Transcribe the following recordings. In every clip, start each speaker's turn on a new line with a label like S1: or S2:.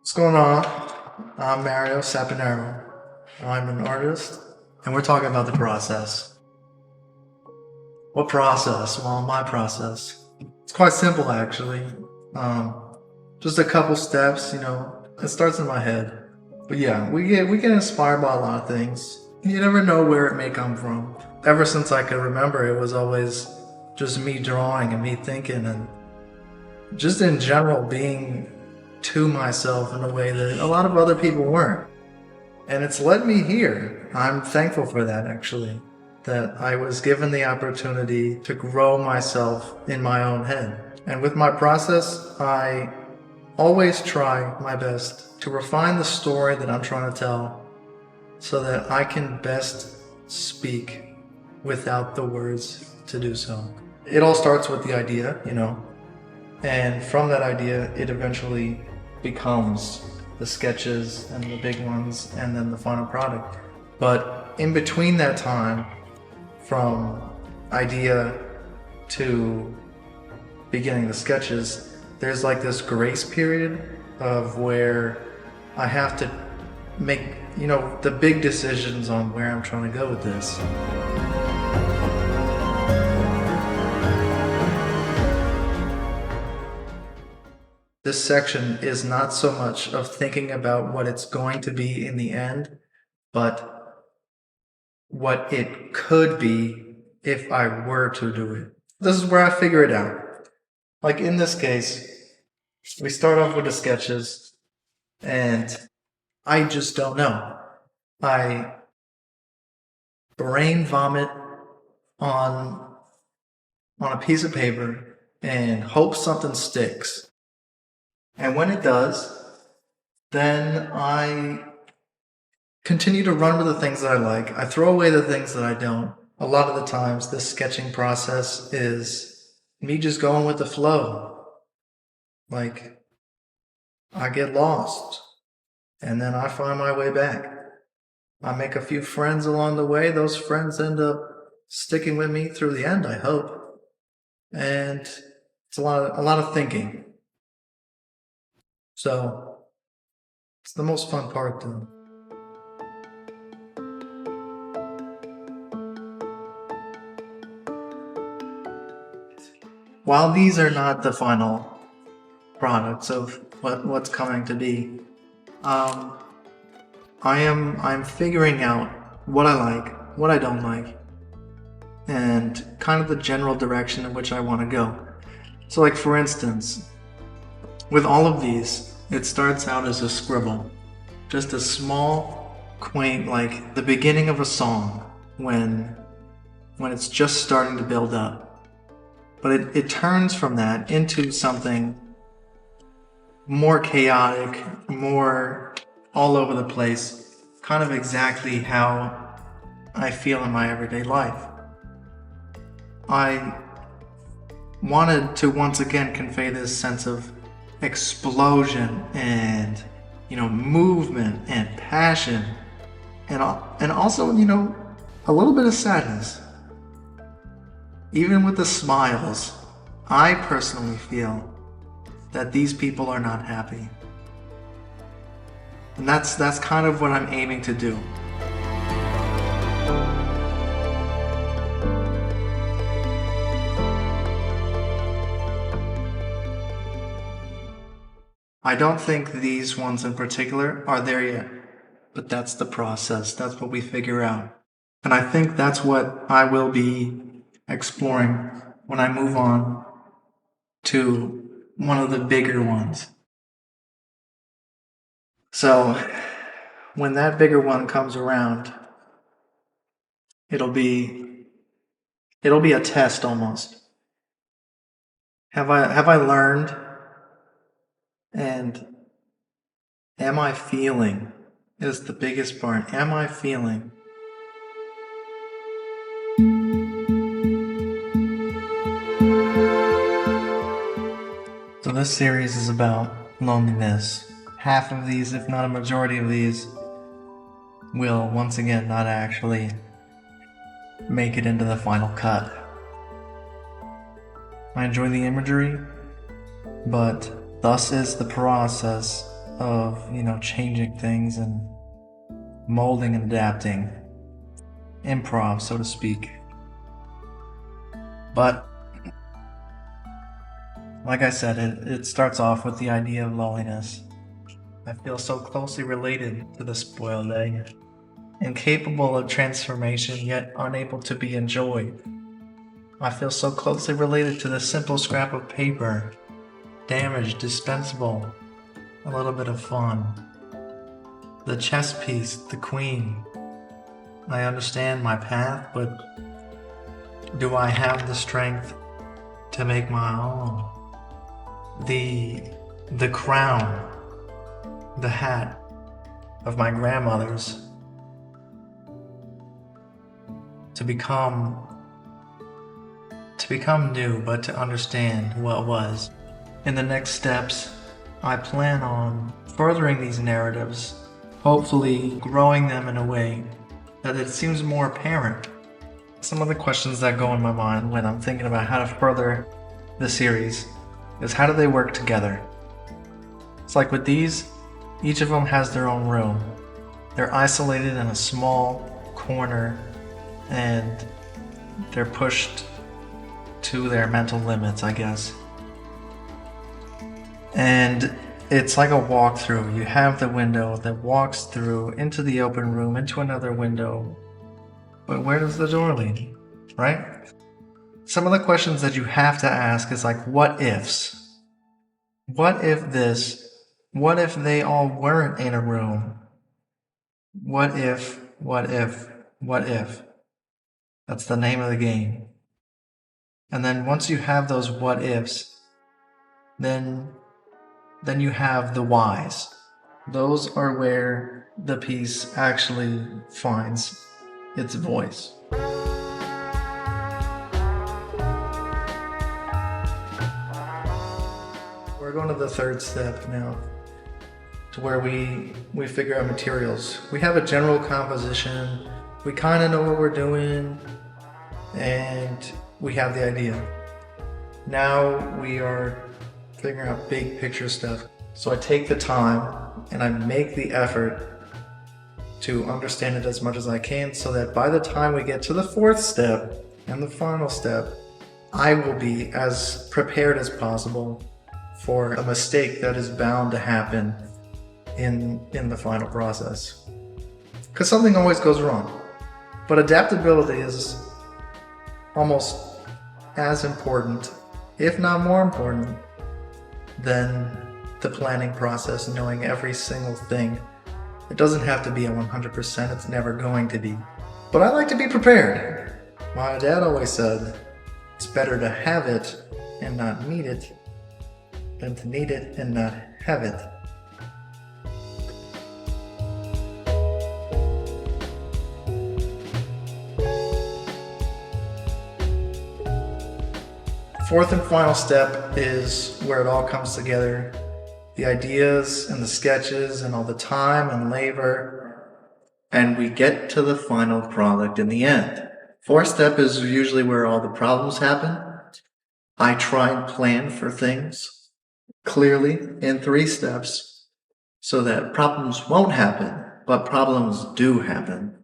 S1: What's going on? I'm Mario Saponaro. I'm an artist, and we're talking about the process. What process? Well, my process. It's quite simple, actually. Just a couple steps, It starts in my head. But yeah, we get inspired by a lot of things. You never know where it may come from. Ever since I could remember, it was always just me drawing and me thinking, and just in general being to myself in a way that a lot of other people weren't. And it's led me here. I'm thankful for that, actually, that I was given the opportunity to grow myself in my own head. And with my process, I always try my best to refine the story that I'm trying to tell so that I can best speak without the words to do so. It all starts with the idea, and from that idea, it eventually becomes the sketches and the big ones and then the final product. But in between that time, from idea to beginning the sketches, there's like this grace period of where I have to make, the big decisions on where I'm trying to go with this. This section is not so much of thinking about what it's going to be in the end, but what it could be if I were to do it. This is where I figure it out. Like in this case, we start off with the sketches, and I just don't know. I brain vomit on a piece of paper and hope something sticks. And when it does, then I continue to run with the things that I like. I throw away the things that I don't. A lot of the times, this sketching process is me just going with the flow. Like, I get lost, and then I find my way back. I make a few friends along the way. Those friends end up sticking with me through the end, I hope. And it's a lot of thinking. So, it's the most fun part, though. While these are not the final products of what's coming to be, I'm figuring out what I like, what I don't like, and kind of the general direction in which I want to go. So, like, for instance, with all of these, it starts out as a scribble. Just a small, quaint, like the beginning of a song when it's just starting to build up. But it turns from that into something more chaotic, more all over the place, kind of exactly how I feel in my everyday life. I wanted to once again convey this sense of explosion and movement and passion and also a little bit of sadness. Even with the smiles, I personally feel that these people are not happy, and that's kind of what I'm aiming to do. I don't think these ones in particular are there yet, but that's the process. That's what we figure out. And I think that's what I will be exploring when I move on to one of the bigger ones. So, when that bigger one comes around, it'll be a test almost. Have I learned? And am I feeling is the biggest part. Am I feeling? So this series is about loneliness. Half of these, if not a majority of these, will once again not actually make it into the final cut. I enjoy the imagery, but thus is the process of, changing things and molding and adapting. Improv, so to speak. But, like I said, it starts off with the idea of loneliness. I feel so closely related to the spoiled egg, incapable of transformation yet unable to be enjoyed. I feel so closely related to the simple scrap of paper, damaged, dispensable, a little bit of fun. The chess piece, the queen. I understand my path, but do I have the strength to make my own? The crown, the hat of my grandmother's, to become new, but to understand what was. In the next steps, I plan on furthering these narratives, hopefully growing them in a way that it seems more apparent. Some of the questions that go in my mind when I'm thinking about how to further the series is, how do they work together? It's like with these, each of them has their own room. They're isolated in a small corner and they're pushed to their mental limits, I guess. And it's like a walkthrough. You have the window that walks through into the open room, into another window. But where does the door lead, right? Some of the questions that you have to ask is like, what ifs? What if this? What if they all weren't in a room? What if? That's the name of the game. And then once you have those what ifs, then you have the whys. Those are where the piece actually finds its voice. We're going to the third step now, to where we figure out materials. We have a general composition, we kind of know what we're doing, and we have the idea. Now we are figuring out big picture stuff. So I take the time and I make the effort to understand it as much as I can, so that by the time we get to the fourth step and the final step, I will be as prepared as possible for a mistake that is bound to happen in the final process. Because something always goes wrong. But adaptability is almost as important, if not more important, than the planning process, knowing every single thing. It doesn't have to be a 100%, it's never going to be. But I like to be prepared. My dad always said, it's better to have it and not need it than to need it and not have it. Fourth and final step is where it all comes together. The ideas and the sketches and all the time and labor, and we get to the final product in the end. Fourth step is usually where all the problems happen. I try and plan for things clearly in 3 steps so that problems won't happen, but problems do happen.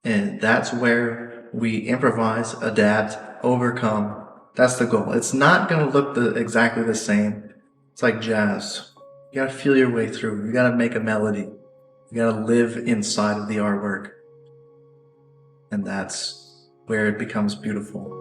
S1: And that's where we improvise, adapt, overcome. That's the goal. It's not going to look exactly the same. It's like jazz. You gotta feel your way through. You gotta make a melody. You gotta live inside of the artwork. And that's where it becomes beautiful.